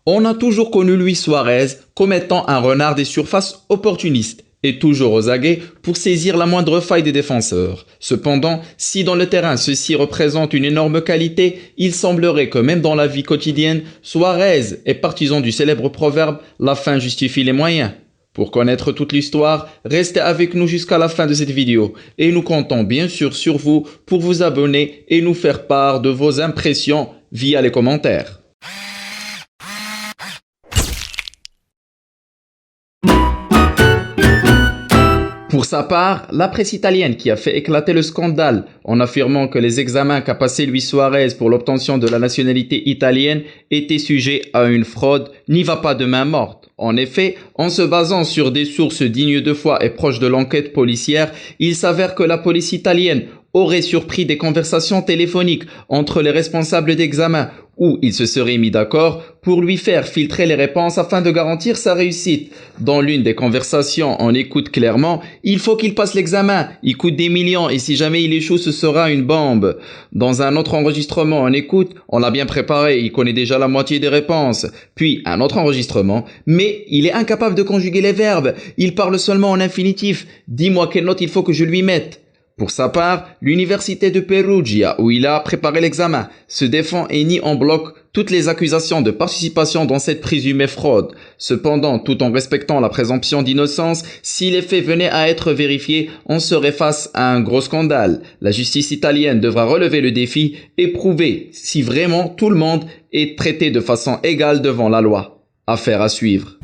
On a toujours connu Luis Suarez comme étant un renard des surfaces opportuniste et toujours aux aguets pour saisir la moindre faille des défenseurs. Cependant, si dans le terrain ceci représente une énorme qualité, il semblerait que même dans la vie quotidienne, Suarez est partisan du célèbre proverbe « la fin justifie les moyens ». Pour connaître toute l'histoire, restez avec nous jusqu'à la fin de cette vidéo et nous comptons bien sûr sur vous pour vous abonner et nous faire part de vos impressions via les commentaires. Pour sa part, la presse italienne qui a fait éclater le scandale en affirmant que les examens qu'a passé Luis Suarez pour l'obtention de la nationalité italienne étaient sujets à une fraude n'y va pas de main morte. En effet, en se basant sur des sources dignes de foi et proches de l'enquête policière, il s'avère que la police italienne aurait surpris des conversations téléphoniques entre les responsables d'examen où ils se seraient mis d'accord pour lui faire filtrer les réponses afin de garantir sa réussite. Dans l'une des conversations, on écoute clairement « Il faut qu'il passe l'examen, il coûte des millions et si jamais il échoue, ce sera une bombe ». Dans un autre enregistrement, on écoute « On l'a bien préparé, il connaît déjà la moitié des réponses ». Puis un autre enregistrement « Mais il est incapable de conjuguer les verbes, il parle seulement en infinitif, dis-moi quelle note il faut que je lui mette ». Pour sa part, l'université de Perugia, où il a préparé l'examen, se défend et nie en bloc toutes les accusations de participation dans cette présumée fraude. Cependant, tout en respectant la présomption d'innocence, si les faits venaient à être vérifiés, on serait face à un gros scandale. La justice italienne devra relever le défi et prouver si vraiment tout le monde est traité de façon égale devant la loi. Affaire à suivre.